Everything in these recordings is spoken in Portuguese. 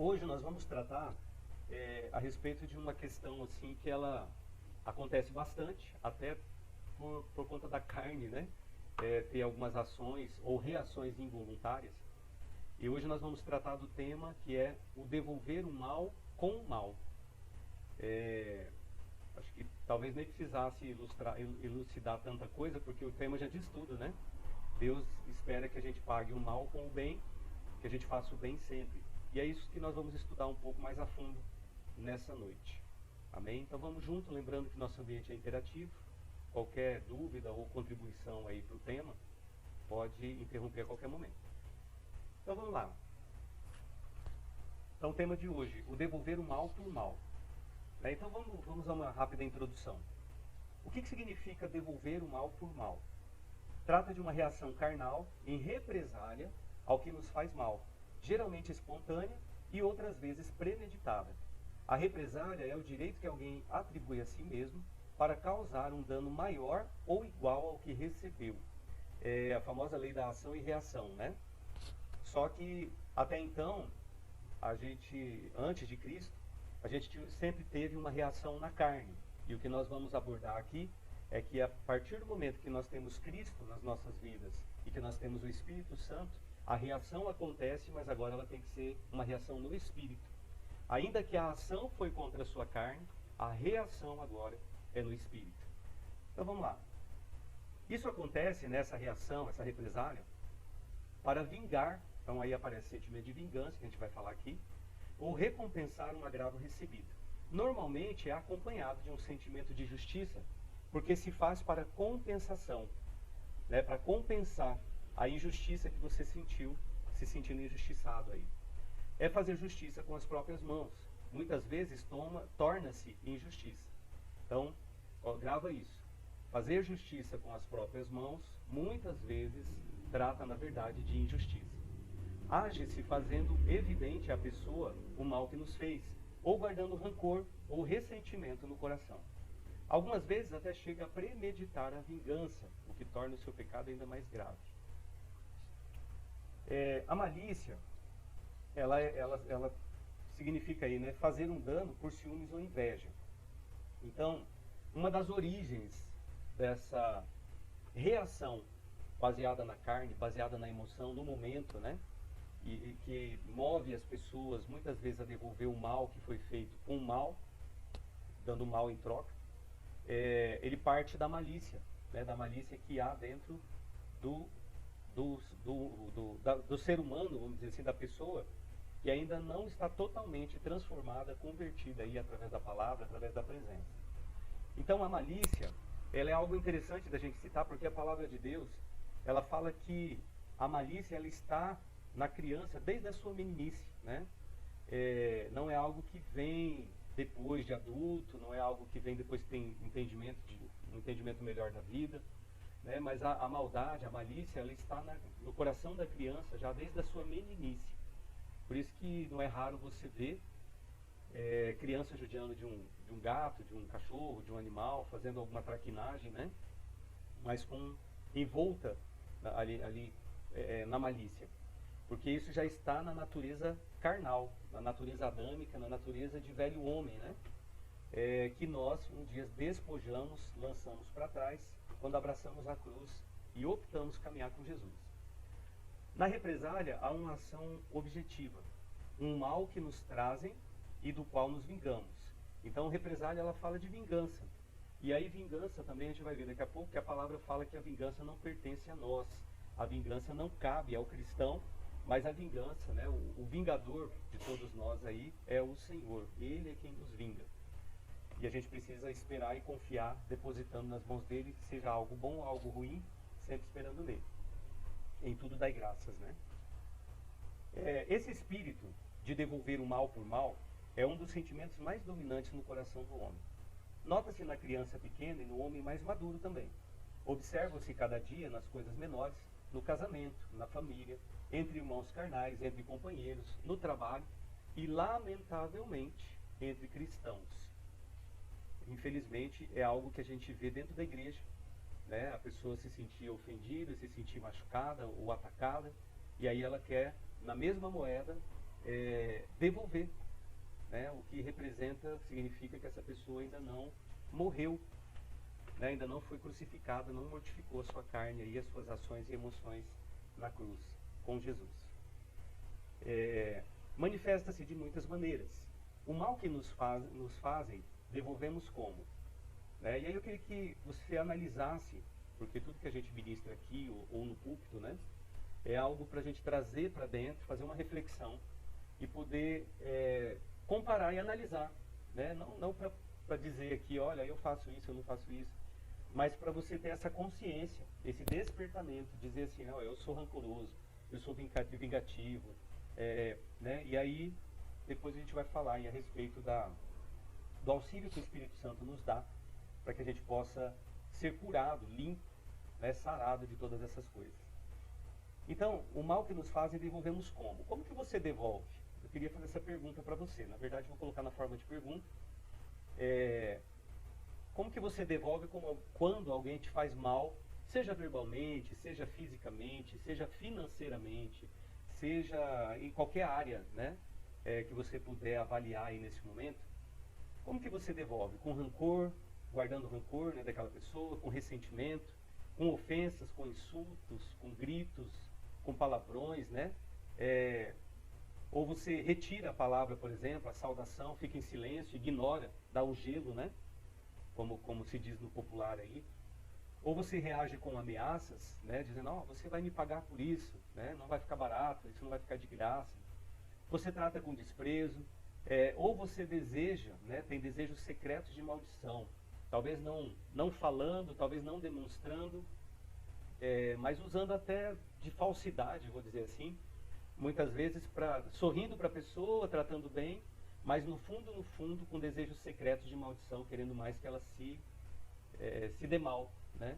Hoje nós vamos tratar a respeito de uma questão assim que ela acontece bastante, até por conta da carne, né? Ter algumas ações ou reações involuntárias. E hoje nós vamos tratar do tema que é o devolver o mal com o mal. Acho que talvez nem precisasse elucidar tanta coisa, porque o tema já diz tudo, né? Deus espera que a gente pague o mal com o bem, que a gente faça o bem sempre. E é isso que nós vamos estudar um pouco mais a fundo nessa noite. Amém? Então vamos junto, lembrando que nosso ambiente é interativo. Qualquer dúvida ou contribuição aí para o tema, pode interromper a qualquer momento. Então vamos lá. Então o tema de hoje, o devolver o mal por mal. Então vamos a uma rápida introdução. O que significa devolver o mal por mal? Trata de uma reação carnal em represália ao que nos faz mal, geralmente espontânea e outras vezes premeditada. A represália é o direito que alguém atribui a si mesmo para causar um dano maior ou igual ao que recebeu. É a famosa lei da ação e reação, né? Só que até então, antes de Cristo, a gente sempre teve uma reação na carne. E o que nós vamos abordar aqui é que a partir do momento que nós temos Cristo nas nossas vidas e que nós temos o Espírito Santo, a reação acontece, mas agora ela tem que ser uma reação no Espírito. Ainda que a ação foi contra a sua carne, a reação agora é no Espírito. Então vamos lá. Isso acontece nessa reação, essa represália, para vingar, então aí aparece o sentimento de vingança, que a gente vai falar aqui, ou recompensar um agravo recebido. Normalmente é acompanhado de um sentimento de justiça, porque se faz para compensação, né, para compensar a injustiça que você sentiu, se sentindo injustiçado aí. É fazer justiça com as próprias mãos. Muitas vezes torna-se injustiça. Então, grava isso. Fazer justiça com as próprias mãos, muitas vezes, trata, na verdade, de injustiça. Age-se fazendo evidente à pessoa o mal que nos fez, ou guardando rancor ou ressentimento no coração. Algumas vezes até chega a premeditar a vingança, o que torna o seu pecado ainda mais grave. A malícia, ela significa aí, né, fazer um dano por ciúmes ou inveja. Então, uma das origens dessa reação baseada na carne, baseada na emoção, no momento, né, e que move as pessoas muitas vezes a devolver o mal que foi feito com o mal, dando mal em troca, ele parte da malícia, né, da malícia que há dentro do ser humano, vamos dizer assim, da pessoa, que ainda não está totalmente transformada, convertida aí através da palavra, através da presença. Então a malícia, ela é algo interessante da gente citar, porque a palavra de Deus, ela fala que a malícia, ela está na criança desde a sua meninice, né? Não é algo que vem depois de adulto, não é algo que vem depois que tem um entendimento melhor da vida, né? Mas a maldade, a malícia, ela está no coração da criança já desde a sua meninice. Por isso que não é raro você ver criança judiando de um gato, de um cachorro, de um animal, fazendo alguma traquinagem, né? Mas envolta ali na malícia. Porque isso já está na natureza carnal, na natureza adâmica, na natureza de velho homem, né? Que nós, um dia, despojamos, lançamos para trás, quando abraçamos a cruz e optamos caminhar com Jesus. Na represália, há uma ação objetiva, um mal que nos trazem e do qual nos vingamos. Então, represália, ela fala de vingança. E aí, vingança também, a gente vai ver daqui a pouco, que a palavra fala que a vingança não pertence a nós. A vingança não cabe ao cristão, mas a vingança, né, o vingador de todos nós aí é o Senhor. Ele é quem nos vinga. E a gente precisa esperar e confiar, depositando nas mãos dele, seja algo bom ou algo ruim, sempre esperando nele. Em tudo dai graças, né? Esse espírito de devolver o mal por mal é um dos sentimentos mais dominantes no coração do homem. Nota-se na criança pequena e no homem mais maduro também. Observa-se cada dia nas coisas menores, no casamento, na família, entre irmãos carnais, entre companheiros, no trabalho e, lamentavelmente, entre cristãos. Infelizmente, é algo que a gente vê dentro da igreja, né? A pessoa se sentir ofendida, se sentir machucada ou atacada, e aí ela quer, na mesma moeda, devolver, né? O que significa que essa pessoa ainda não morreu, né? Ainda não foi crucificada, não mortificou a sua carne e as suas ações e emoções na cruz com Jesus. Manifesta-se de muitas maneiras. O mal que nos fazem, devolvemos como? E aí eu queria que você analisasse, porque tudo que a gente ministra aqui ou no púlpito, né, é algo para a gente trazer para dentro, fazer uma reflexão e poder comparar e analisar, né? Não para dizer aqui, olha, eu faço isso, eu não faço isso, mas para você ter essa consciência, esse despertamento, dizer assim, não, eu sou rancoroso, eu sou vingativo, né? E aí depois a gente vai falar a respeito do auxílio que o Espírito Santo nos dá para que a gente possa ser curado, limpo, né, sarado de todas essas coisas. Então, o mal que nos fazem, devolvemos como? Como que você devolve? Eu queria fazer essa pergunta para você. Na verdade, vou colocar na forma de pergunta. Como que você devolve quando alguém te faz mal, seja verbalmente, seja fisicamente, seja financeiramente, seja em qualquer área, né, que você puder avaliar aí nesse momento? Como que você devolve? Com rancor, guardando rancor, né, daquela pessoa, com ressentimento, com ofensas, com insultos, com gritos, com palavrões, né? Ou você retira a palavra, por exemplo, a saudação, fica em silêncio, ignora, dá o gelo, né? Como se diz no popular aí. Ou você reage com ameaças, né? Dizendo, você vai me pagar por isso, né? Não vai ficar barato, isso não vai ficar de graça. Você trata com desprezo, ou você deseja, né? Tem desejos secretos de maldição. Talvez não falando, talvez não demonstrando, mas usando até de falsidade, vou dizer assim, muitas vezes sorrindo para a pessoa, tratando bem, mas no fundo, com desejos secretos de maldição, querendo mais que ela se dê mal, né,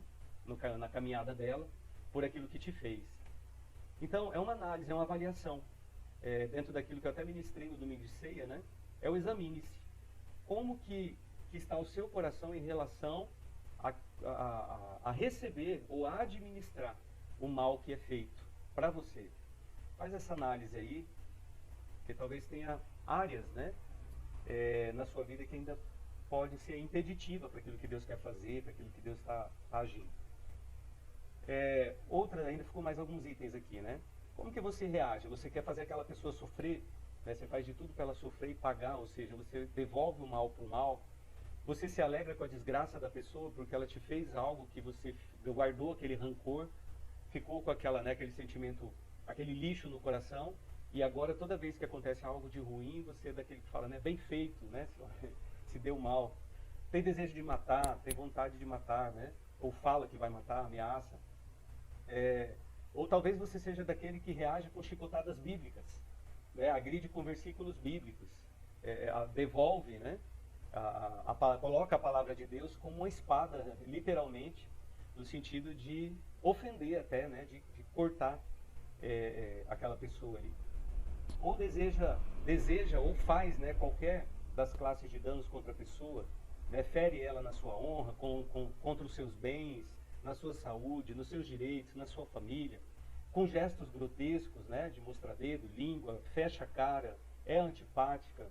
na caminhada dela, por aquilo que te fez. Então, é uma análise, é uma avaliação, dentro daquilo que eu até ministrei no domingo de ceia, né, o examine-se. Como que está o seu coração em relação a receber ou a administrar o mal que é feito para você? Faz essa análise aí, porque talvez tenha áreas, né, na sua vida que ainda pode ser impeditiva para aquilo que Deus quer fazer, para aquilo que Deus está agindo. Outra, ainda ficou mais alguns itens aqui, né? Como que você reage? Você quer fazer aquela pessoa sofrer, né? Você faz de tudo para ela sofrer e pagar, ou seja, você devolve o mal por mal. Você se alegra com a desgraça da pessoa porque ela te fez algo que você guardou aquele rancor, ficou com aquele sentimento, aquele lixo no coração, e agora toda vez que acontece algo de ruim, você é daquele que fala, né, bem feito, né, se deu mal. Tem desejo de matar, tem vontade de matar, né, ou fala que vai matar, ameaça. Ou talvez você seja daquele que reage com chicotadas bíblicas, né, agride com versículos bíblicos, devolve, né, coloca a palavra de Deus como uma espada, literalmente, no sentido de ofender até, né, de cortar aquela pessoa ali. Ou deseja ou faz, né, qualquer das classes de danos contra a pessoa, né, fere ela na sua honra, contra os seus bens, na sua saúde, nos seus direitos, na sua família, com gestos grotescos, né, de mostrar-dedo, língua, fecha a cara, é antipática,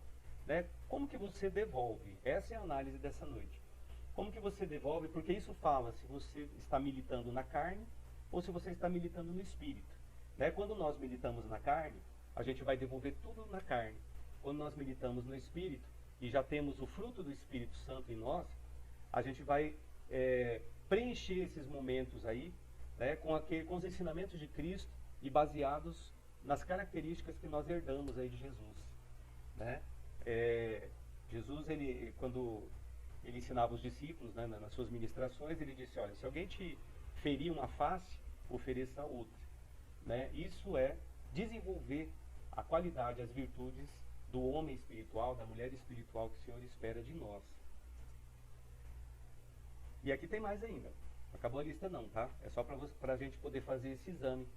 né? Como que você devolve? Essa é a análise dessa noite. Como que você devolve? Porque isso fala se você está militando na carne ou se você está militando no espírito, né? Quando nós militamos na carne, a gente vai devolver tudo na carne. Quando nós militamos no espírito e já temos o fruto do Espírito Santo em nós, a gente vai preencher esses momentos aí, né, com os ensinamentos de Cristo e baseados nas características que nós herdamos aí de Jesus, né? Jesus, quando ele ensinava os discípulos, né, nas suas ministrações, ele disse, olha, se alguém te ferir uma face, ofereça a outra, né? Isso é desenvolver a qualidade, as virtudes do homem espiritual, da mulher espiritual que o Senhor espera de nós. E aqui tem mais ainda. Acabou a lista não, tá? É só para a gente poder fazer esse exame,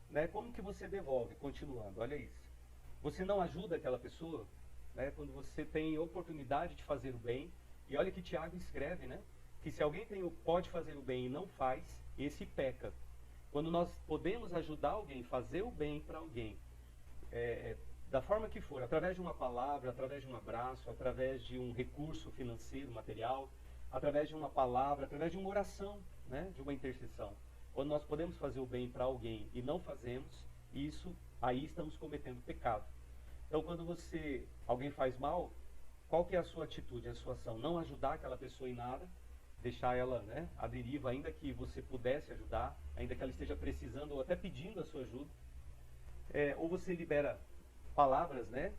né? Como que você devolve? Continuando, olha isso. Você não ajuda aquela pessoa, né, quando você tem oportunidade de fazer o bem. E olha que Tiago escreve, né, que se alguém pode fazer o bem e não faz, esse peca. Quando nós podemos ajudar alguém, fazer o bem para alguém, da forma que for, através de uma palavra, através de um abraço, através de um recurso financeiro, material, através de uma palavra, através de uma oração, né, de uma intercessão. Quando nós podemos fazer o bem para alguém e não fazemos, isso, aí estamos cometendo pecado. Então, quando alguém faz mal, qual que é a sua atitude, a sua ação? Não ajudar aquela pessoa em nada, deixar ela, né, à deriva, ainda que você pudesse ajudar, ainda que ela esteja precisando ou até pedindo a sua ajuda. Ou você libera palavras, né,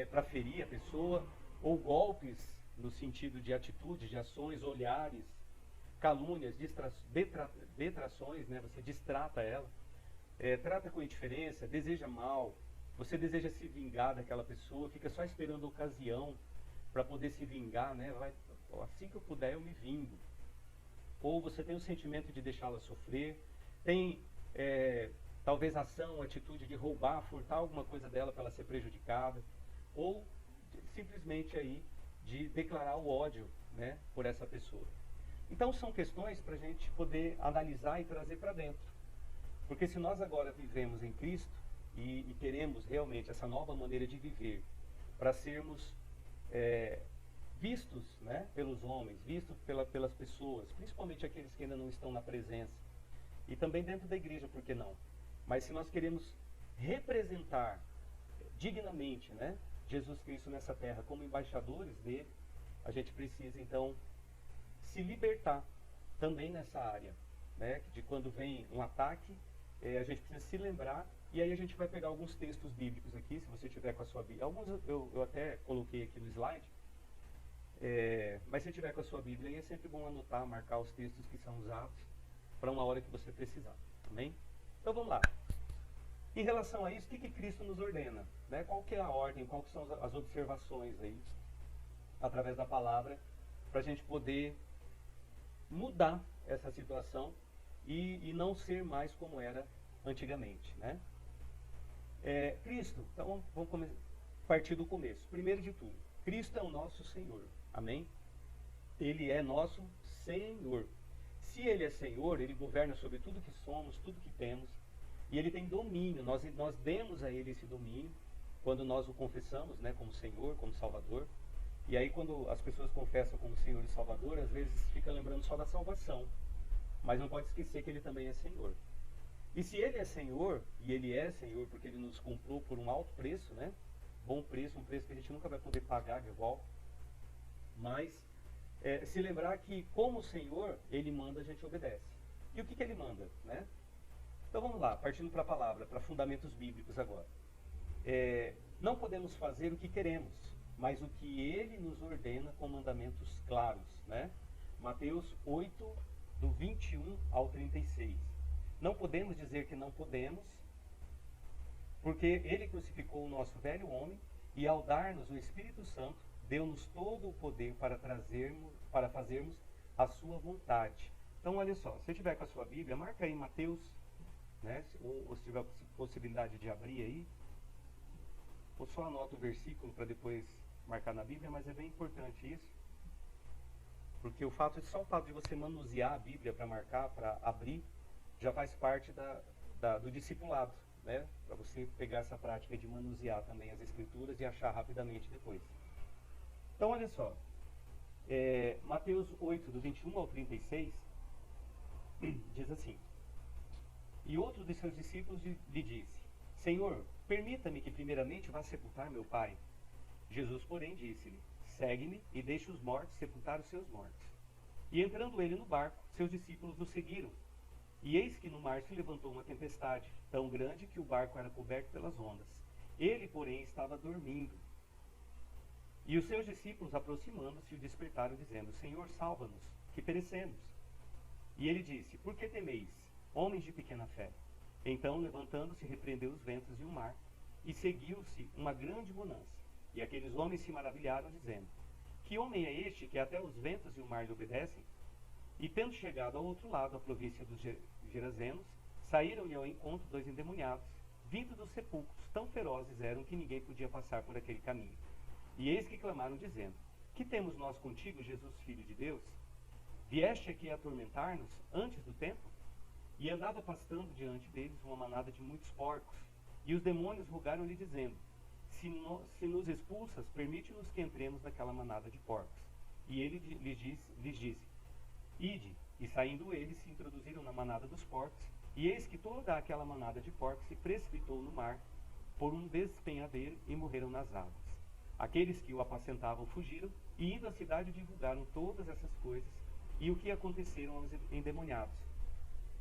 para ferir a pessoa, ou golpes no sentido de atitudes, de ações, olhares, calúnias, detrações, né, você distrata ela, trata com indiferença, deseja mal, você deseja se vingar daquela pessoa, fica só esperando a ocasião para poder se vingar, né, assim que eu puder eu me vingo. Ou você tem o sentimento de deixá-la sofrer, tem talvez ação, atitude de roubar, furtar alguma coisa dela para ela ser prejudicada, ou simplesmente aí de declarar o ódio, né, por essa pessoa. Então são questões para a gente poder analisar e trazer para dentro. Porque se nós agora vivemos em Cristo e queremos realmente essa nova maneira de viver, para sermos vistos, né, pelos homens, vistos pelas pessoas, principalmente aqueles que ainda não estão na presença, e também dentro da igreja, por que não? Mas se nós queremos representar dignamente, né, Jesus Cristo nessa terra como embaixadores dele, a gente precisa então se libertar também nessa área, né, de quando vem um ataque, a gente precisa se lembrar, e aí a gente vai pegar alguns textos bíblicos aqui, se você tiver com a sua Bíblia. Alguns eu até coloquei aqui no slide, mas se tiver com a sua Bíblia, aí é sempre bom anotar, marcar os textos que são usados para uma hora que você precisar, amém? Então vamos lá. Em relação a isso, o que Cristo nos ordena? Né? Qual que é a ordem, quais são as observações aí, através da palavra, para a gente poder mudar essa situação e não ser mais como era antigamente, né? Cristo, então vamos partir do começo. Primeiro de tudo, Cristo é o nosso Senhor, amém? Ele é nosso Senhor. Se Ele é Senhor, Ele governa sobre tudo que somos, tudo que temos, e Ele tem domínio. Nós demos a Ele esse domínio quando nós o confessamos, né, como Senhor, como Salvador. E aí quando as pessoas confessam como Senhor e Salvador, às vezes fica lembrando só da salvação, mas não pode esquecer que Ele também é Senhor. E se Ele é Senhor, e Ele é Senhor porque Ele nos comprou por um alto preço, né, bom preço, um preço que a gente nunca vai poder pagar de volta, mas se lembrar que como Senhor, Ele manda, a gente obedece. E o que Ele manda, né? Então vamos lá, partindo para a palavra, para fundamentos bíblicos agora. Não podemos fazer o que queremos, mas o que Ele nos ordena com mandamentos claros, né? Mateus 8, do 21 ao 36. Não podemos dizer que não podemos, porque Ele crucificou o nosso velho homem e ao dar-nos o Espírito Santo, deu-nos todo o poder para fazermos a sua vontade. Então olha só, se você tiver com a sua Bíblia, marca aí Mateus, né? Ou se tiver possibilidade de abrir aí, ou só anota o versículo para depois marcar na Bíblia, mas é bem importante isso, porque só o fato de você manusear a Bíblia para marcar, para abrir, já faz parte do discipulado, né? Para você pegar essa prática de manusear também as Escrituras e achar rapidamente depois. Então olha só, Mateus 8, do 21 ao 36, diz assim: E outro de seus discípulos lhe disse: Senhor, permita-me que primeiramente vá sepultar meu pai. Jesus, porém, disse-lhe: Segue-me e deixe os mortos sepultar os seus mortos. E entrando ele no barco, seus discípulos o seguiram. E eis que no mar se levantou uma tempestade, tão grande que o barco era coberto pelas ondas. Ele, porém, estava dormindo. E os seus discípulos, aproximando-se, o despertaram, dizendo: Senhor, salva-nos, que perecemos. E ele disse: Por que temeis, homens de pequena fé? Então, levantando-se, repreendeu os ventos e o mar, e seguiu-se uma grande bonança. E aqueles homens se maravilharam, dizendo: Que homem é este que até os ventos e o mar lhe obedecem? E tendo chegado ao outro lado, a província dos Gerazenos, saíram-lhe ao encontro dois endemoniados, vindo dos sepulcros, tão ferozes eram que ninguém podia passar por aquele caminho. E eis que clamaram, dizendo: Que temos nós contigo, Jesus, Filho de Deus? Vieste aqui a atormentar-nos antes do tempo? E andava pastando diante deles uma manada de muitos porcos. E os demônios rogaram-lhe, dizendo: se nos expulsas, permite-nos que entremos naquela manada de porcos. E ele lhes disse, ide. E saindo eles, se introduziram na manada dos porcos, e eis que toda aquela manada de porcos se precipitou no mar, por um despenhadeiro, e morreram nas águas. Aqueles que o apacentavam fugiram, e indo à cidade divulgaram todas essas coisas, e o que aconteceram aos endemoniados.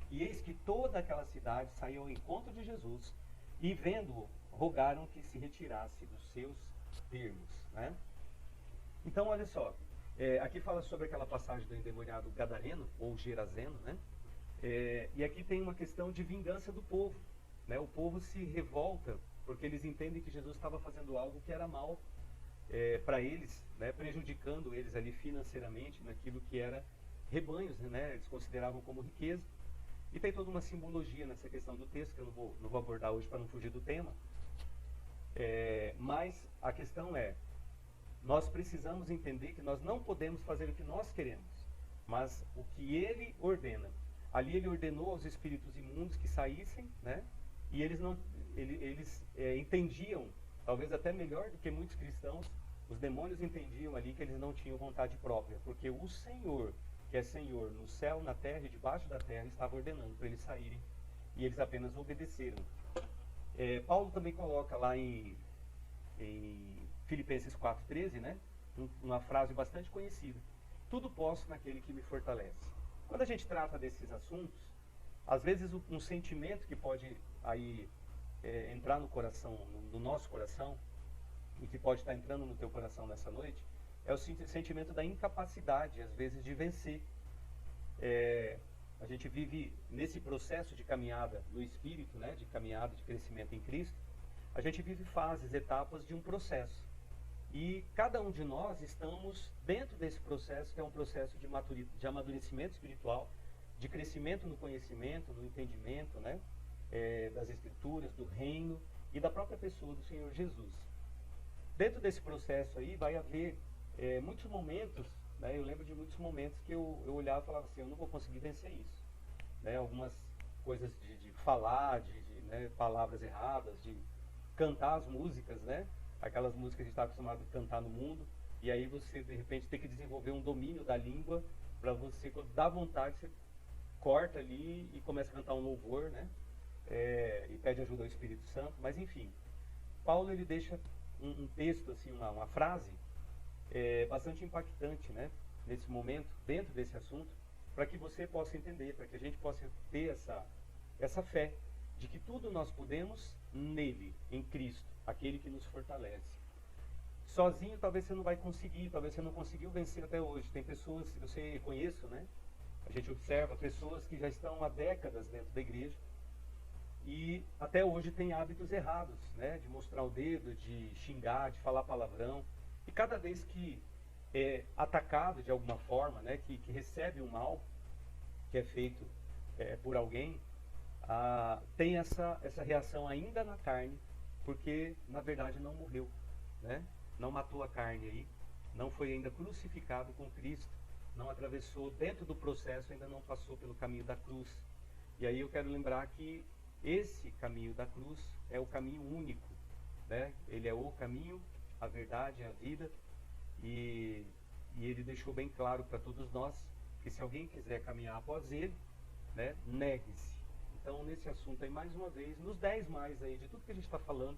E eis que toda aquela cidade saiu ao encontro de Jesus, e vendo-o, rogaram que se retirasse dos seus termos. Né? Então, olha só, aqui fala sobre aquela passagem do endemoniado gadareno, ou gerazeno, né? E aqui tem uma questão de vingança do povo. Né? O povo se revolta, porque eles entendem que Jesus estava fazendo algo que era mal para eles, né? Prejudicando eles ali financeiramente naquilo que era rebanhos, né? Eles consideravam como riqueza. E tem toda uma simbologia nessa questão do texto, que eu não vou abordar hoje para não fugir do tema. Mas a questão nós precisamos entender que nós não podemos fazer o que nós queremos, mas o que ele ordena. Ali ele ordenou aos espíritos imundos que saíssem, né? E eles entendiam, talvez até melhor do que muitos cristãos, os demônios entendiam ali que eles não tinham vontade própria, porque o Senhor, que é Senhor no céu, na terra e debaixo da terra, estava ordenando para eles saírem, e eles apenas obedeceram. Paulo também coloca lá em Filipenses 4,13, né? Uma frase bastante conhecida: tudo posso naquele que me fortalece. Quando a gente trata desses assuntos, às vezes um sentimento que pode aí entrar no coração, no nosso coração, e que pode estar entrando no teu coração nessa noite, é o sentimento da incapacidade, às vezes, de vencer. A gente vive nesse processo de caminhada no Espírito, né, de caminhada de crescimento em Cristo, a gente vive fases, etapas de um processo. E cada um de nós estamos dentro desse processo, que é um processo de amadurecimento espiritual, de crescimento no conhecimento, no entendimento, né, das Escrituras, do reino e da própria pessoa do Senhor Jesus. Dentro desse processo aí vai haver muitos momentos, né, eu lembro de muitos momentos que eu olhava e falava assim, eu não vou conseguir vencer isso. Né, algumas coisas de falar, né, palavras erradas, de cantar as músicas, né? Aquelas músicas que a gente está acostumado a cantar no mundo, e aí você de repente tem que desenvolver um domínio da língua para você, quando dá vontade, você corta ali e começa a cantar um louvor, né? E pede ajuda ao Espírito Santo. Mas enfim, Paulo ele deixa um texto, assim, uma frase bastante impactante, né? Nesse momento, dentro desse assunto, para que você possa entender, para que a gente possa ter essa fé de que tudo nós podemos nele, em Cristo, aquele que nos fortalece. Sozinho talvez você não vai conseguir, talvez você não conseguiu vencer até hoje. Tem pessoas, eu conheço, né? A gente observa pessoas que já estão há décadas dentro da igreja e até hoje têm hábitos errados, né? De mostrar o dedo, de xingar, de falar palavrão. E cada vez que é atacado de alguma forma, né? Que recebe um mal que é feito por alguém, tem essa reação ainda na carne, porque na verdade não morreu, né? Não matou a carne aí, não foi ainda crucificado com Cristo, não atravessou dentro do processo, ainda não passou pelo caminho da cruz. E aí eu quero lembrar que esse caminho da cruz é o caminho único, né? Ele é o caminho, a verdade, a vida, e ele deixou bem claro para todos nós que se alguém quiser caminhar após ele, né, negue-se. Então, nesse assunto aí, mais uma vez, nos 10 mais aí de tudo que a gente está falando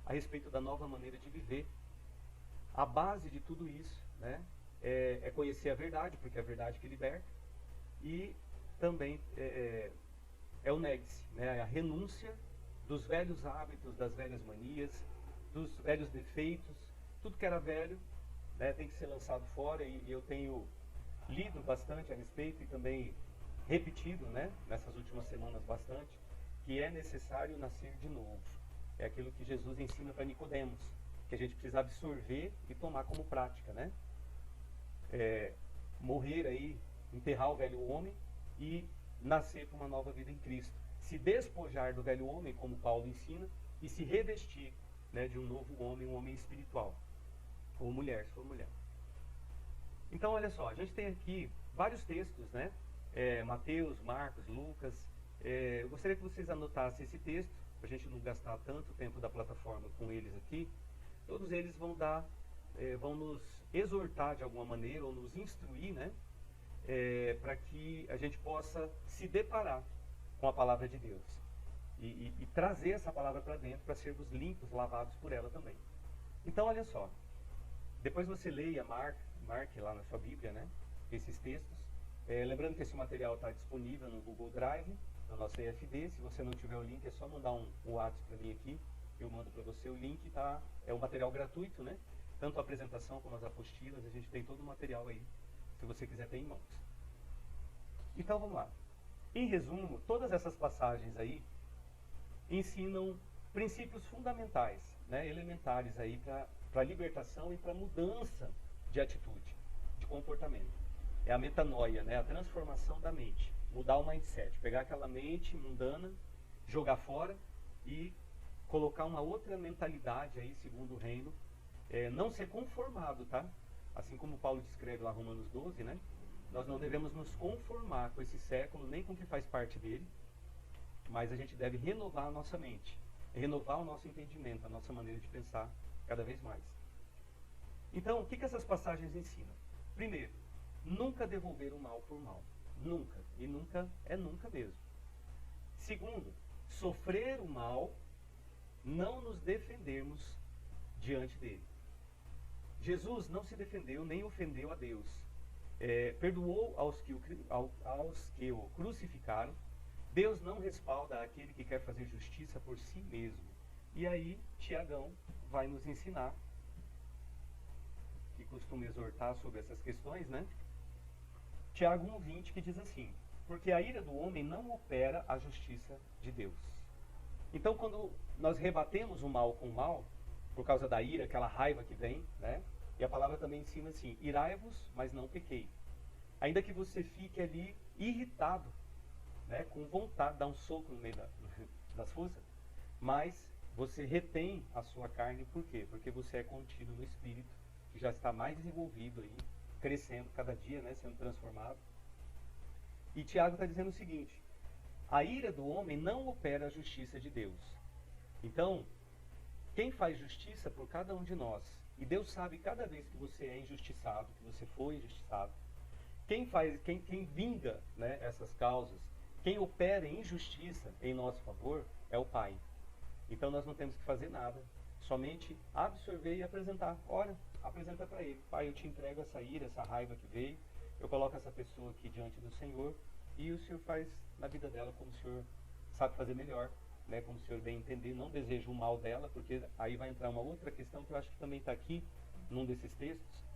a respeito da nova maneira de viver, a base de tudo isso, né, é conhecer a verdade, porque é a verdade que liberta, e também é o negue-se, né, a renúncia dos velhos hábitos, das velhas manias, dos velhos defeitos, tudo que era velho, né, tem que ser lançado fora, e eu tenho lido bastante a respeito e também repetido, né, nessas últimas semanas bastante, que é necessário nascer de novo. É aquilo que Jesus ensina para Nicodemos, que a gente precisa absorver e tomar como prática, né? Morrer aí, enterrar o velho homem e nascer para uma nova vida em Cristo. Se despojar do velho homem, como Paulo ensina, e se revestir, né, de um novo homem, um homem espiritual. Ou mulher, se for mulher. Então, olha só, a gente tem aqui vários textos, né? Mateus, Marcos, Lucas. Eu gostaria que vocês anotassem esse texto, para a gente não gastar tanto tempo da plataforma com eles aqui. todos eles vão nos exortar de alguma maneira, ou nos instruir, né? Para que a gente possa se deparar com a palavra de Deus e trazer essa palavra para dentro, para sermos limpos, lavados por ela também. Então, olha só, depois você leia, marque lá na sua Bíblia, né, esses textos. Lembrando que esse material está disponível no Google Drive, no nosso EFD. Se você não tiver o link, é só mandar um WhatsApp para mim aqui, eu mando para você o link. É um material gratuito, né? Tanto a apresentação como as apostilas, a gente tem todo o material aí, se você quiser ter em mãos. Então vamos lá. Em resumo, todas essas passagens aí ensinam princípios fundamentais, né, elementares aí para a libertação e para a mudança de atitude, de comportamento. É a metanoia, né, a transformação da mente, mudar o mindset, pegar aquela mente mundana, jogar fora e colocar uma outra mentalidade aí, segundo o reino. Não ser conformado, tá? Assim como Paulo descreve lá em Romanos 12, né? Nós não devemos nos conformar com esse século, nem com o que faz parte dele, mas a gente deve renovar a nossa mente, renovar o nosso entendimento, a nossa maneira de pensar cada vez mais. Então, o que essas passagens ensinam? Primeiro, nunca devolver o mal por mal. Nunca. E nunca é nunca mesmo. Segundo, sofrer o mal, não nos defendermos diante dele. Jesus não se defendeu nem ofendeu a Deus. Perdoou aos que o crucificaram. Deus não respalda aquele que quer fazer justiça por si mesmo. E aí, Tiagão vai nos ensinar, que costuma exortar sobre essas questões, né? Tiago 1,20, que diz assim: porque a ira do homem não opera a justiça de Deus. Então, quando nós rebatemos o mal com o mal, por causa da ira, aquela raiva que vem, né? E a palavra também ensina assim: irai-vos, mas não pequei. Ainda que você fique ali irritado, né, com vontade de dar um soco no meio das forças, mas você retém a sua carne. Por quê? Porque você é contido no Espírito, que já está mais desenvolvido aí, crescendo cada dia, né, sendo transformado. E Tiago está dizendo o seguinte: a ira do homem não opera a justiça de Deus. Então, quem faz justiça por cada um de nós, e Deus sabe cada vez que você é injustiçado, que você foi injustiçado, quem vinga, né, essas causas, quem opera em justiça em nosso favor é o Pai. Então nós não temos que fazer nada, somente absorver e apresentar. Ora, apresenta para Ele: Pai, eu te entrego essa ira, essa raiva que veio, eu coloco essa pessoa aqui diante do Senhor, e o Senhor faz na vida dela como o Senhor sabe fazer melhor, né, como o Senhor bem entender. Não desejo o mal dela, porque aí vai entrar uma outra questão que eu acho que também está aqui, num desses textos,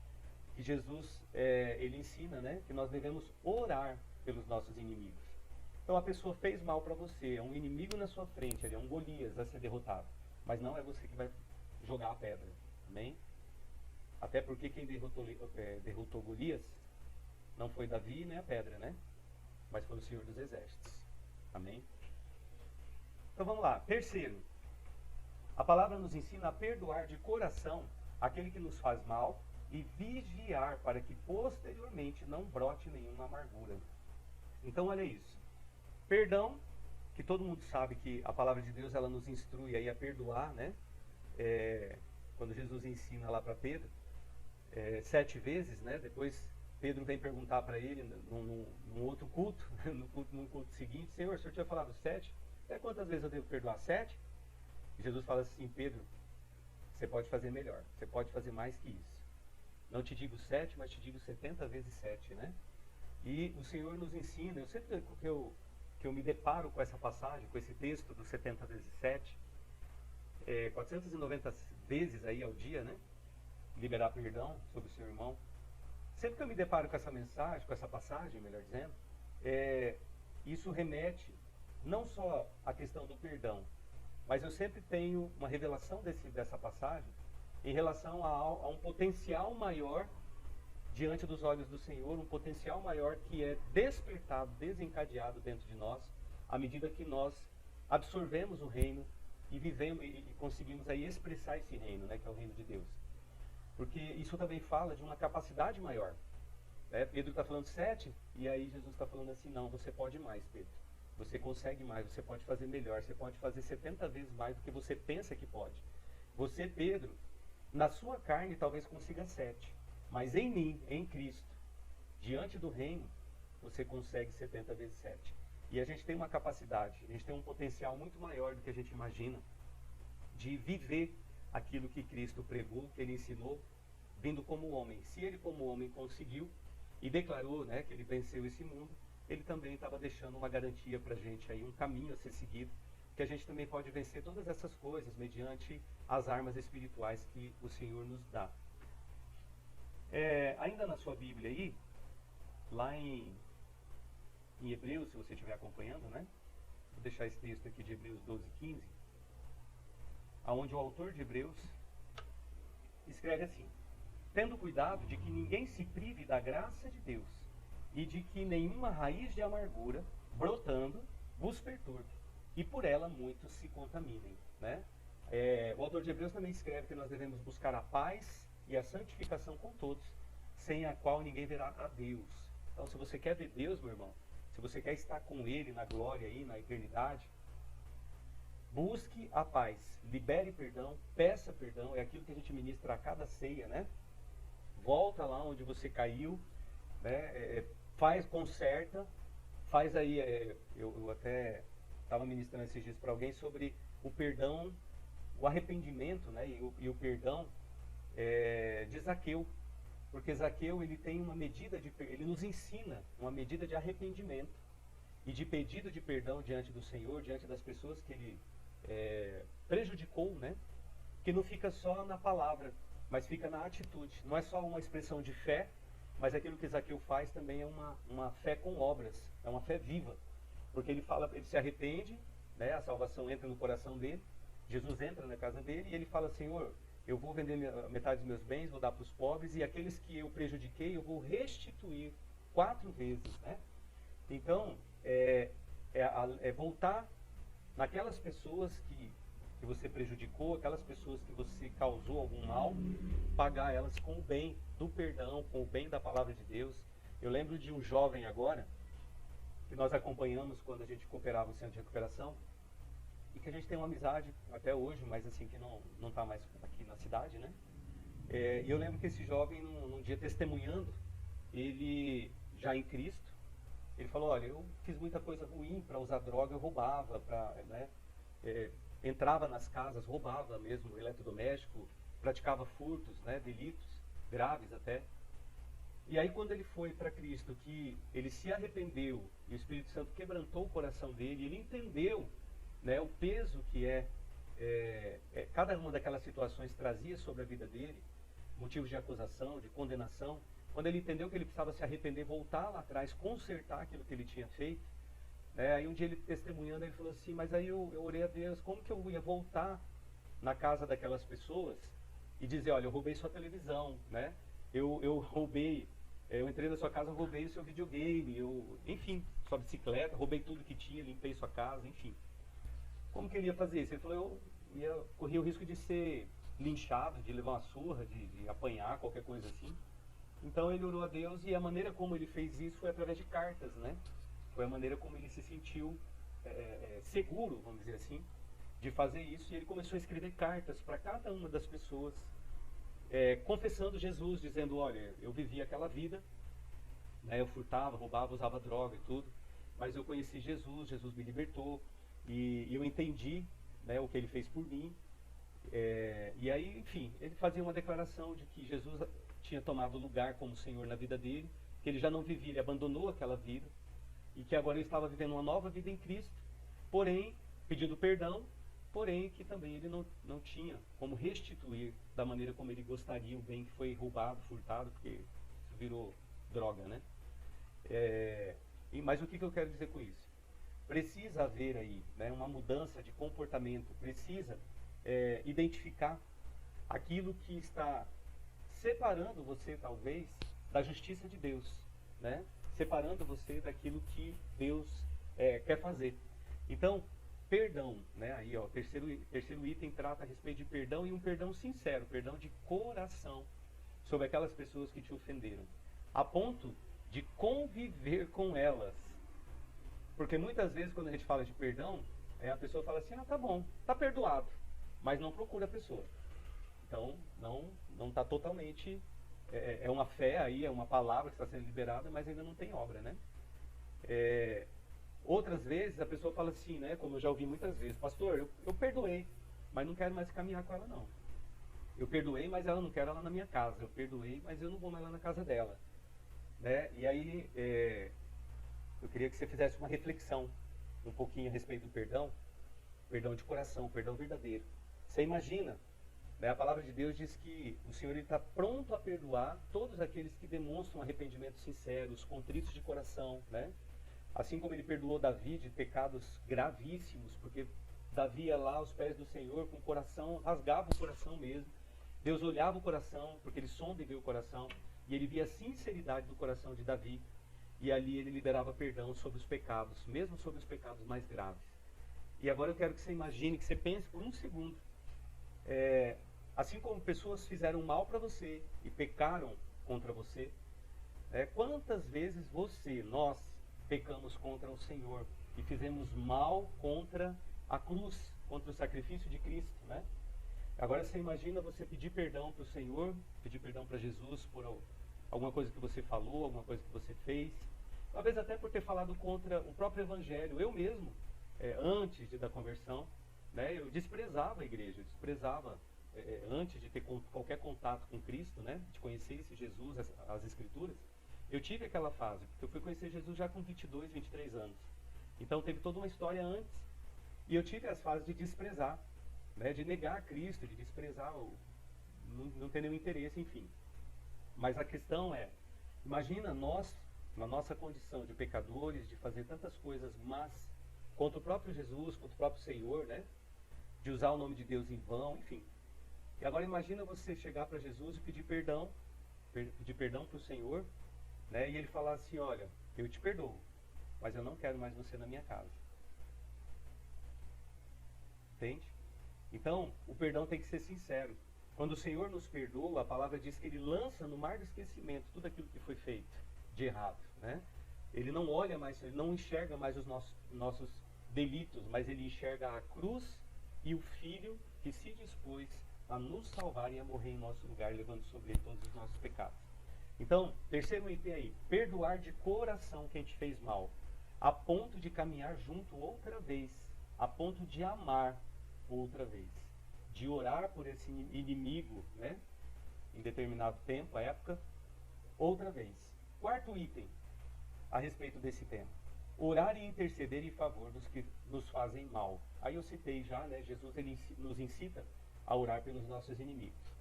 que Jesus ele ensina, né, que nós devemos orar pelos nossos inimigos. Então a pessoa fez mal para você, é um inimigo na sua frente, ele é um Golias a ser derrotado, mas não é você que vai jogar a pedra, amém? Até porque quem derrotou Golias não foi Davi nem a pedra, né? Mas foi o Senhor dos Exércitos, amém? Então vamos lá. Terceiro, a palavra nos ensina a perdoar de coração aquele que nos faz mal e vigiar para que posteriormente não brote nenhuma amargura. Então olha isso. Perdão, que todo mundo sabe que a palavra de Deus ela nos instrui aí a perdoar, né? Quando Jesus ensina lá para Pedro, 7 vezes, né? Depois Pedro vem perguntar para ele num outro culto, num culto seguinte: Senhor, o Senhor tinha falado 7? Até quantas vezes eu devo perdoar? 7? E Jesus fala assim: Pedro, você pode fazer melhor, você pode fazer mais que isso. Não te digo 7, mas te digo 70 vezes 7, né? E o Senhor nos ensina, eu sempre que eu me deparo com essa passagem, com esse texto do 70 vezes 7, 490 vezes aí ao dia, né? Liberar perdão sobre o seu irmão. Sempre que eu me deparo com essa mensagem, com essa passagem, melhor dizendo, isso remete não só à questão do perdão, mas eu sempre tenho uma revelação dessa passagem em relação a um potencial maior diante dos olhos do Senhor, um potencial maior que é despertado, desencadeado dentro de nós, à medida que nós absorvemos o reino e vivemos e conseguimos aí expressar esse reino, né, que é o reino de Deus. Porque isso também fala de uma capacidade maior. Né? Pedro está falando 7, e aí Jesus está falando assim: não, você pode mais, Pedro. Você consegue mais, você pode fazer melhor, você pode fazer 70 vezes mais do que você pensa que pode. Você, Pedro, Na sua carne talvez consiga 7, mas em mim, em Cristo, diante do reino, você consegue 70 vezes 7. E a gente tem uma capacidade, a gente tem um potencial muito maior do que a gente imagina de viver aquilo que Cristo pregou, que ele ensinou, vindo como homem. Se ele como homem conseguiu e declarou, né, que ele venceu esse mundo, ele também estava deixando uma garantia para a gente aí, um caminho a ser seguido, que a gente também pode vencer todas essas coisas mediante as armas espirituais que o Senhor nos dá. Ainda na sua Bíblia aí, lá em Hebreus, se você estiver acompanhando, né? Vou deixar esse texto aqui de Hebreus 12:15, aonde o autor de Hebreus escreve assim: tendo cuidado de que ninguém se prive da graça de Deus, e de que nenhuma raiz de amargura, brotando, vos perturbe, e por ela muitos se contaminem, né? O autor de Hebreus também escreve que nós devemos buscar a paz e a santificação com todos, sem a qual ninguém verá a Deus. Então, se você quer ver Deus, meu irmão, se você quer estar com Ele na glória aí, na eternidade, busque a paz, libere perdão, peça perdão, é aquilo que a gente ministra a cada ceia, né? Volta lá onde você caiu, né? Conserta, faz aí, eu até estava ministrando esses dias para alguém sobre o perdão, o arrependimento, né? E o perdão de Zaqueu, porque Zaqueu ele tem uma medida ele nos ensina uma medida de arrependimento e de pedido de perdão diante do Senhor, diante das pessoas que ele prejudicou, né? Que não fica só na palavra, mas fica na atitude. Não é só uma expressão de fé, mas aquilo que Zaqueu faz também é uma fé com obras, é uma fé viva, porque ele se arrepende, né? A salvação entra no coração dele, Jesus entra na casa dele e ele fala: Senhor, eu vou vender metade dos meus bens, vou dar para os pobres, e aqueles que eu prejudiquei eu vou restituir 4 vezes, né? Então, voltar naquelas pessoas que você prejudicou, aquelas pessoas que você causou algum mal, pagar elas com o bem do perdão, com o bem da palavra de Deus. Eu lembro de um jovem agora, que nós acompanhamos quando a gente cooperava no centro de recuperação, e que a gente tem uma amizade até hoje, mas assim, que não está mais aqui na cidade, né? E eu lembro que esse jovem, num dia testemunhando, ele já em Cristo, ele falou: olha, eu fiz muita coisa ruim para usar droga, eu roubava, né? Entrava nas casas, roubava mesmo eletrodoméstico, praticava furtos, né? Delitos graves até. E aí quando ele foi para Cristo, que ele se arrependeu, e o Espírito Santo quebrantou o coração dele, ele entendeu, né, o peso que cada uma daquelas situações trazia sobre a vida dele, motivos de acusação, de condenação. Quando ele entendeu que ele precisava se arrepender, voltar lá atrás, consertar aquilo que ele tinha feito, né, aí um dia ele testemunhando, ele falou assim: mas aí eu orei a Deus, como que eu ia voltar na casa daquelas pessoas e dizer: olha, eu roubei sua televisão, né? Eu roubei, eu entrei na sua casa, eu roubei o seu videogame, enfim, sua bicicleta, roubei tudo que tinha, limpei sua casa, enfim. Como que ele ia fazer isso? Ele falou: eu corria o risco de ser linchado, de levar uma surra, de apanhar, qualquer coisa assim. Então ele orou a Deus, e a maneira como ele fez isso foi através de cartas, né? Foi a maneira como ele se sentiu seguro, vamos dizer assim, de fazer isso. E ele começou a escrever cartas para cada uma das pessoas, confessando Jesus, dizendo: olha, eu vivi aquela vida, né? Eu furtava, roubava, usava droga e tudo, mas eu conheci Jesus, Jesus me libertou. E eu entendi, né, o que ele fez por mim. E aí, enfim, ele fazia uma declaração de que Jesus tinha tomado lugar como Senhor na vida dele, que ele já não vivia, ele abandonou aquela vida, e que agora ele estava vivendo uma nova vida em Cristo, porém, pedindo perdão, porém que também ele não tinha como restituir da maneira como ele gostaria o bem que foi roubado, furtado, porque isso virou droga, né? Mas o que eu quero dizer com isso? Precisa haver aí, né, uma mudança de comportamento, precisa identificar aquilo que está separando você, talvez, da justiça de Deus, né? Separando você daquilo que Deus quer fazer. Então, perdão, né? Aí, ó, terceiro item trata a respeito de perdão, e um perdão sincero, perdão de coração sobre aquelas pessoas que te ofenderam, a ponto de conviver com elas. Porque muitas vezes quando a gente fala de perdão, a pessoa fala assim: ah, tá bom, tá perdoado, mas não procura a pessoa. Então, não está totalmente... É uma fé aí, é uma palavra que está sendo liberada, mas ainda não tem obra, né? Outras vezes a pessoa fala assim, né? Como eu já ouvi muitas vezes, pastor, eu perdoei, mas não quero mais caminhar com ela, não. Eu perdoei, mas ela não quer ela na minha casa. Eu perdoei, mas eu não vou mais lá na casa dela, né? E aí, eu queria que você fizesse uma reflexão um pouquinho a respeito do perdão de coração, perdão verdadeiro. Você imagina, né? A palavra de Deus diz que o Senhor está pronto a perdoar todos aqueles que demonstram arrependimento sincero, os contritos de coração, né? Assim como ele perdoou Davi de pecados gravíssimos, porque Davi ia lá aos pés do Senhor com o coração, rasgava o coração mesmo. Deus olhava o coração, porque ele sonda e vê o coração, e ele via a sinceridade do coração de Davi, e ali ele liberava perdão sobre os pecados, mesmo sobre os pecados mais graves. E agora eu quero que você imagine, que você pense por um segundo, assim como pessoas fizeram mal para você e pecaram contra você, quantas vezes nós, pecamos contra o Senhor e fizemos mal contra a cruz, contra o sacrifício de Cristo, né? Agora você imagina você pedir perdão para o Senhor, pedir perdão para Jesus por alguma coisa que você falou, alguma coisa que você fez, talvez até por ter falado contra o próprio Evangelho. Eu mesmo, antes da conversão, né, eu desprezava a igreja, eu desprezava, antes de ter qualquer contato com Cristo, né, de conhecer esse Jesus, as Escrituras, eu tive aquela fase, porque eu fui conhecer Jesus já com 22, 23 anos. Então teve toda uma história antes, e eu tive as fases de desprezar, né, de negar a Cristo, de desprezar, não ter nenhum interesse, enfim. Mas a questão imagina nós, na nossa condição de pecadores, de fazer tantas coisas más contra o próprio Jesus, contra o próprio Senhor, né, de usar o nome de Deus em vão, enfim. E agora imagina você chegar para Jesus e pedir perdão para o Senhor, né, e ele falar assim, olha, eu te perdoo, mas eu não quero mais você na minha casa. Entende? Então, o perdão tem que ser sincero. Quando o Senhor nos perdoa, a palavra diz que ele lança no mar do esquecimento tudo aquilo que foi feito de errado, né? Ele não olha mais, ele não enxerga mais os nossos delitos, mas ele enxerga a cruz e o Filho que se dispôs a nos salvar e a morrer em nosso lugar, levando sobre ele todos os nossos pecados. Então, terceiro item aí, perdoar de coração quem te fez mal, a ponto de caminhar junto outra vez, a ponto de amar outra vez, de orar por esse inimigo, né, em determinado tempo, época, outra vez. Quarto item a respeito desse tema, orar e interceder em favor dos que nos fazem mal. Aí eu citei já, né, Jesus ele nos incita a orar pelos nossos inimigos.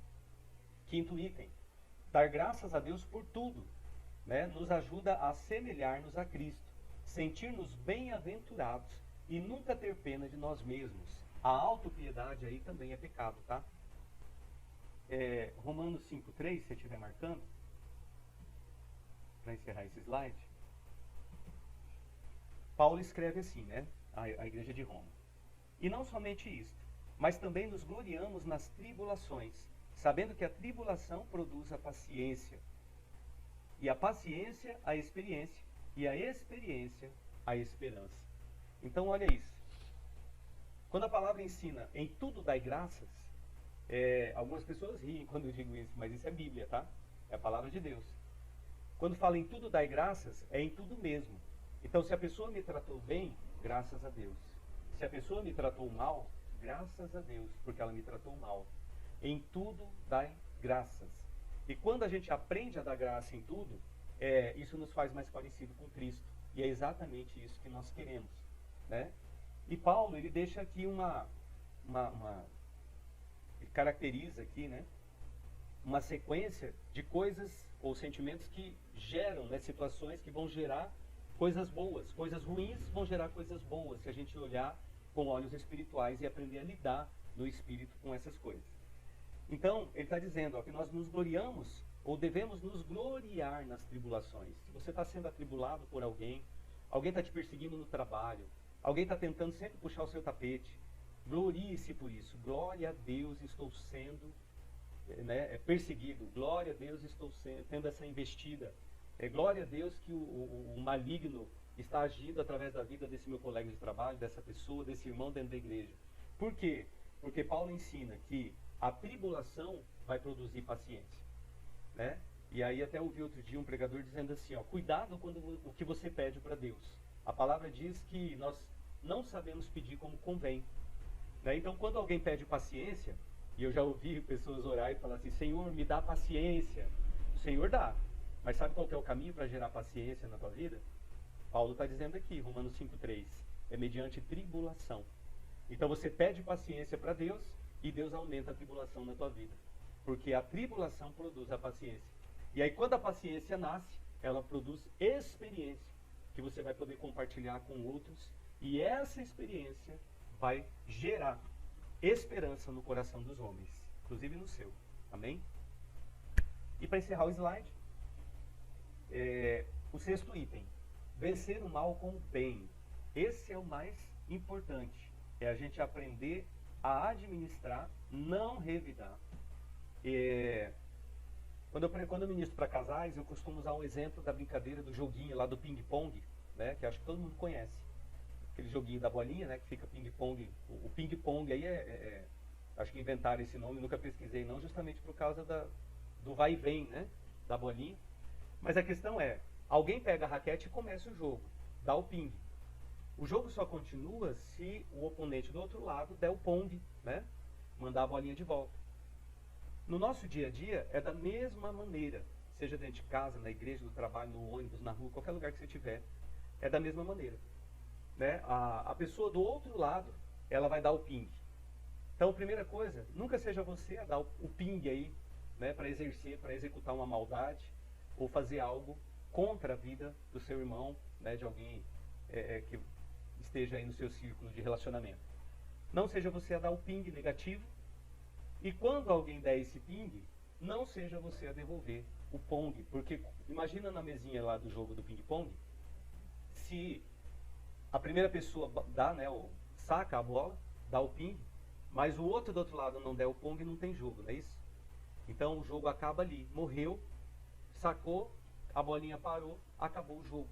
Quinto item, dar graças a Deus por tudo, né, nos ajuda a assemelhar-nos a Cristo, sentir-nos bem-aventurados e nunca ter pena de nós mesmos. A autopiedade aí também é pecado, tá? Romanos 5:3, se você estiver marcando, para encerrar esse slide, Paulo escreve assim, né? A igreja de Roma. E não somente isto, mas também nos gloriamos nas tribulações, sabendo que a tribulação produz a paciência, e a paciência a experiência, e a experiência a esperança. Então olha isso. Quando a palavra ensina em tudo dai graças, algumas pessoas riem quando eu digo isso, mas isso é Bíblia, tá? É a palavra de Deus. Quando fala em tudo dai graças, é em tudo mesmo. Então se a pessoa me tratou bem, graças a Deus. Se a pessoa me tratou mal, graças a Deus, porque ela me tratou mal. Em tudo dai graças. E quando a gente aprende a dar graça em tudo, isso nos faz mais parecido com Cristo. E é exatamente isso que nós queremos, né? E Paulo, ele deixa aqui ele caracteriza aqui, né, uma sequência de coisas ou sentimentos que geram, né, situações que vão gerar coisas boas. Coisas ruins vão gerar coisas boas, se a gente olhar com olhos espirituais e aprender a lidar no espírito com essas coisas. Então, ele está dizendo que nós nos gloriamos, ou devemos nos gloriar nas tribulações. Se você está sendo atribulado por alguém está te perseguindo no trabalho, alguém está tentando sempre puxar o seu tapete, glorie-se por isso. Glória a Deus, estou sendo perseguido. Glória a Deus, estou tendo essa investida. Glória a Deus que o maligno está agindo através da vida desse meu colega de trabalho, dessa pessoa, desse irmão dentro da igreja. Por quê? Porque Paulo ensina que a tribulação vai produzir paciência, né? E aí até ouvi outro dia um pregador dizendo assim, ó, cuidado quando o que você pede para Deus. A palavra diz que nós não sabemos pedir como convém, né? Então quando alguém pede paciência, e eu já ouvi pessoas orar e falar assim, Senhor, me dá paciência. O Senhor dá, mas sabe qual que é o caminho para gerar paciência na tua vida? Paulo está dizendo aqui, Romanos 5,3, é mediante tribulação. Então você pede paciência para Deus e Deus aumenta a tribulação na tua vida. Porque a tribulação produz a paciência. E aí quando a paciência nasce, ela produz experiência, que você vai poder compartilhar com outros. E essa experiência vai gerar esperança no coração dos homens, inclusive no seu. Amém? E para encerrar o slide, o 6º item. Vencer o mal com o bem. Esse é o mais importante. É a gente aprender a administrar, não revidar. Quando eu ministro para casais, eu costumo usar um exemplo da brincadeira do joguinho lá do ping-pong, né, que acho que todo mundo conhece. Aquele joguinho da bolinha, né, que fica ping-pong. O ping-pong aí acho que inventaram esse nome, nunca pesquisei não, justamente por causa do vai e vem, né, da bolinha. Mas a questão é, alguém pega a raquete e começa o jogo, dá o ping. O jogo só continua se o oponente do outro lado der o pong, né, mandar a bolinha de volta. No nosso dia a dia é da mesma maneira, seja dentro de casa, na igreja, no trabalho, no ônibus, na rua, qualquer lugar que você estiver, é da mesma maneira, né? A pessoa do outro lado, ela vai dar o ping. Então, primeira coisa, nunca seja você a dar o ping aí, né, para exercer, para executar uma maldade ou fazer algo contra a vida do seu irmão, né, de alguém que esteja aí no seu círculo de relacionamento. Não seja você a dar o ping negativo. E quando alguém der esse ping, não seja você a devolver o pong. Porque imagina na mesinha lá do jogo do ping-pong, se a primeira pessoa dá, né, saca a bola, dá o ping, mas o outro do outro lado não der o pong, não tem jogo, não é isso? Então o jogo acaba ali, morreu, sacou, a bolinha parou, acabou o jogo.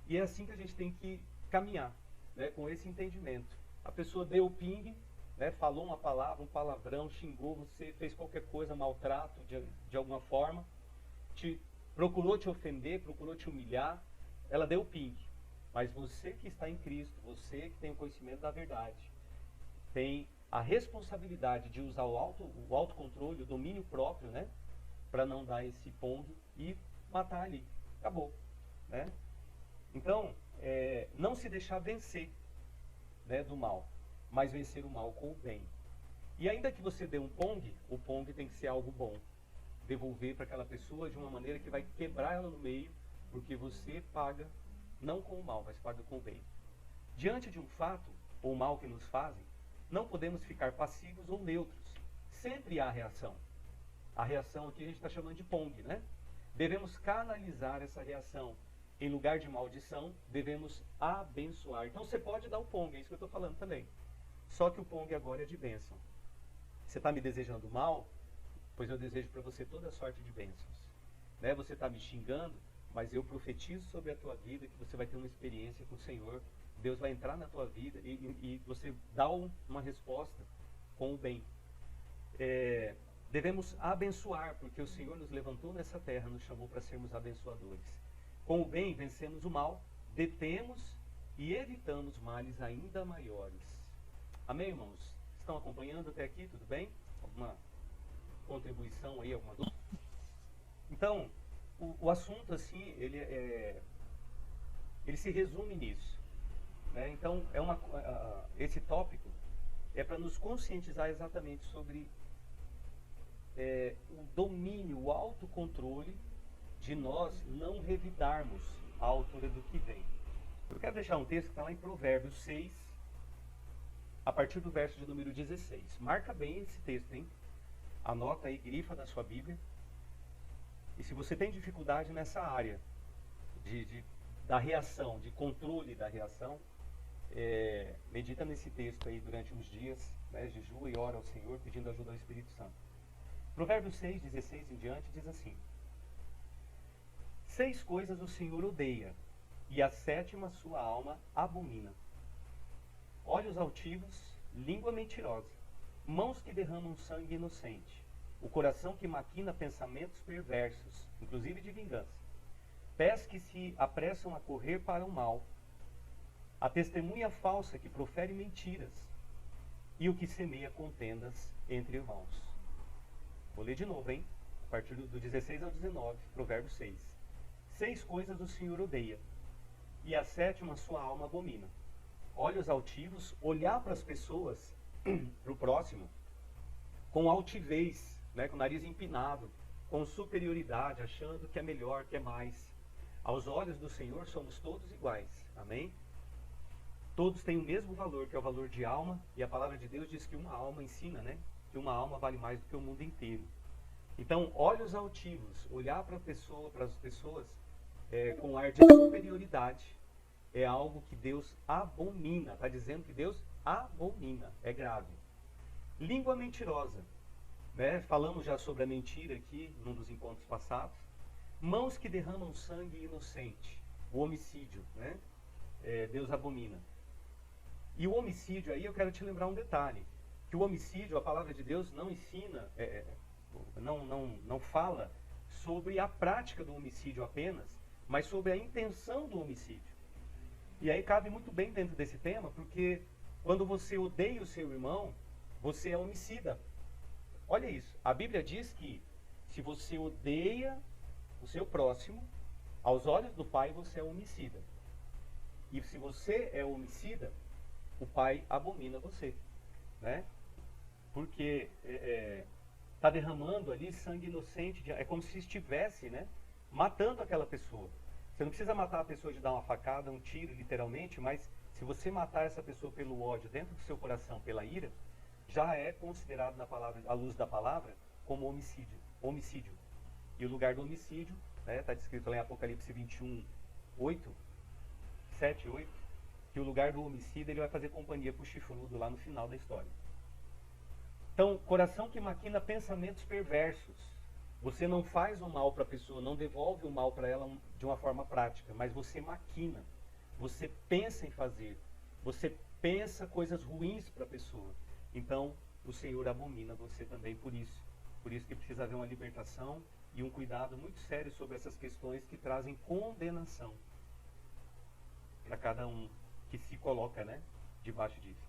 E é assim que a gente tem que caminhar, né, com esse entendimento. A pessoa deu o ping, né, falou uma palavra, um palavrão, xingou você, fez qualquer coisa, maltrato de alguma forma, procurou te ofender, procurou te humilhar, ela deu o ping. Mas você que está em Cristo, você que tem o conhecimento da verdade, tem a responsabilidade de usar o autocontrole, o domínio próprio, né, para não dar esse pong e matar ali. Acabou, né? Então, não se deixar vencer, né, do mal, mas vencer o mal com o bem. E ainda que você dê um pong, o pong tem que ser algo bom. Devolver para aquela pessoa de uma maneira que vai quebrar ela no meio, porque você paga não com o mal, mas paga com o bem. Diante de um fato ou mal que nos fazem, não podemos ficar passivos ou neutros. Sempre há reação. A reação aqui a gente está chamando de pong, né? Devemos canalizar essa reação. Em lugar de maldição, devemos abençoar. Então você pode dar o pong, é isso que eu estou falando também. Só que o pong agora é de bênção. Você está me desejando mal? Pois eu desejo para você toda sorte de bênçãos. Né? Você está me xingando? Mas eu profetizo sobre a tua vida que você vai ter uma experiência com o Senhor. Deus vai entrar na tua vida e você dá uma resposta com o bem. Devemos abençoar, porque o Senhor nos levantou nessa terra, nos chamou para sermos abençoadores. Com o bem vencemos o mal, detemos e evitamos males ainda maiores. Amém, irmãos? Estão acompanhando até aqui? Tudo bem? Alguma contribuição aí, alguma dúvida? Então, o assunto, assim, ele se resume nisso, né? Então, esse tópico é para nos conscientizar exatamente sobre o domínio, o autocontrole de nós não revidarmos à altura do que vem. Eu quero deixar um texto que está lá em Provérbios 6, a partir do verso de número 16. Marca bem esse texto, hein? Anota aí, grifa na sua Bíblia. E se você tem dificuldade nessa área da reação, de controle da reação, medita nesse texto aí durante uns dias, né, jejua e ora ao Senhor, pedindo ajuda ao Espírito Santo. Provérbios 6, 16 em diante diz assim: 6 coisas o Senhor odeia, e a 7ª sua alma abomina: olhos altivos, língua mentirosa, mãos que derramam sangue inocente, o coração que maquina pensamentos perversos, inclusive de vingança, pés que se apressam a correr para o mal, a testemunha falsa que profere mentiras, e o que semeia contendas entre irmãos. Vou ler de novo, hein? A partir do 16 ao 19, Provérbios 6. 6 coisas o Senhor odeia, e a 7ª sua alma abomina. Olhos altivos, olhar para as pessoas, para o próximo, com altivez, né? Com o nariz empinado, com superioridade, achando que é melhor, que é mais. Aos olhos do Senhor somos todos iguais. Amém? Todos têm o mesmo valor, que é o valor de alma, e a palavra de Deus diz que uma alma ensina, né? Que uma alma vale mais do que o mundo inteiro. Então, olhos altivos, olhar para as pessoas com ar de superioridade, é algo que Deus abomina. Está dizendo que Deus abomina, é grave. Língua mentirosa, né? Falamos já sobre a mentira aqui, num dos encontros passados. Mãos que derramam sangue inocente, o homicídio, né? Deus abomina. E o homicídio, aí eu quero te lembrar um detalhe, que o homicídio, a palavra de Deus não ensina, não fala sobre a prática do homicídio apenas, mas sobre a intenção do homicídio. E aí cabe muito bem dentro desse tema, porque quando você odeia o seu irmão, você é homicida. Olha isso, a Bíblia diz que se você odeia o seu próximo, aos olhos do Pai você é homicida. E se você é homicida, o Pai abomina você, né? Porque está derramando ali sangue inocente, é como se estivesse, né, matando aquela pessoa. Você não precisa matar a pessoa de dar uma facada, um tiro, literalmente, mas se você matar essa pessoa pelo ódio dentro do seu coração, pela ira, já é considerado na palavra, à luz da palavra, como homicídio. E o lugar do homicídio, está descrito lá em Apocalipse 21, 7, 8, que o lugar do homicida ele vai fazer companhia para o chifrudo lá no final da história. Então, coração que maquina pensamentos perversos. Você não faz o mal para a pessoa, não devolve o mal para ela de uma forma prática, mas você maquina, você pensa em fazer, você pensa coisas ruins para a pessoa. Então, o Senhor abomina você também por isso. Por isso que precisa haver uma libertação e um cuidado muito sério sobre essas questões que trazem condenação para cada um que se coloca, né, debaixo disso.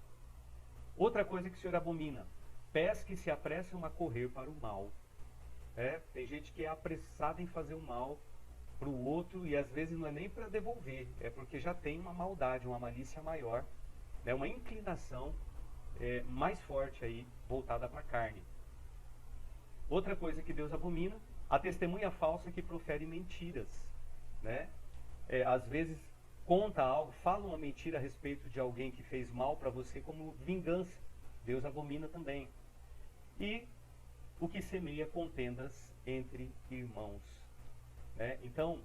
Outra coisa que o Senhor abomina, pés que se apressam a correr para o mal. Tem gente que é apressada em fazer o mal para o outro e às vezes não é nem para devolver, é porque já tem uma maldade, uma malícia maior, né, uma inclinação mais forte aí, voltada para a carne. Outra coisa que Deus abomina, a testemunha falsa que profere mentiras, né? Às vezes conta algo, fala uma mentira a respeito de alguém que fez mal para você como vingança. Deus abomina também. E o que semeia contendas entre irmãos, né? Então,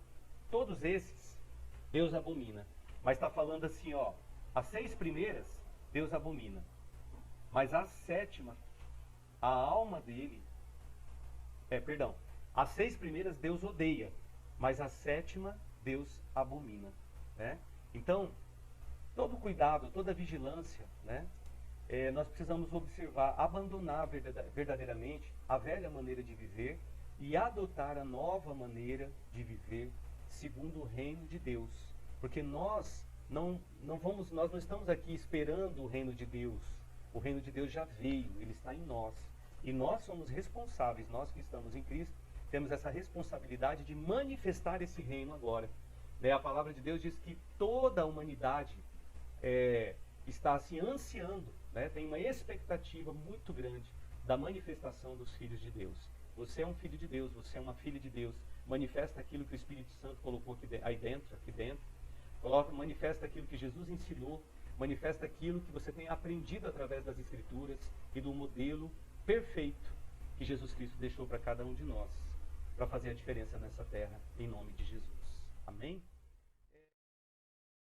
todos esses, Deus abomina. Mas está falando assim, as 6 primeiras, Deus abomina. Mas a 7ª, a alma dele, as 6 primeiras Deus odeia, mas a 7ª Deus abomina, né? Então, todo cuidado, toda vigilância, né? Nós precisamos observar, abandonar verdadeiramente a velha maneira de viver e adotar a nova maneira de viver segundo o reino de Deus. Porque nós não estamos aqui esperando o reino de Deus. O reino de Deus já veio, ele está em nós. E nós somos responsáveis, nós que estamos em Cristo, temos essa responsabilidade de manifestar esse reino agora. A palavra de Deus diz que toda a humanidade está assim ansiando, né? Tem uma expectativa muito grande da manifestação dos filhos de Deus. Você é um filho de Deus, você é uma filha de Deus. Manifesta aquilo que o Espírito Santo colocou aqui dentro. Manifesta aquilo que Jesus ensinou. Manifesta aquilo que você tem aprendido através das Escrituras e do modelo perfeito que Jesus Cristo deixou para cada um de nós, para fazer a diferença nessa terra, em nome de Jesus. Amém?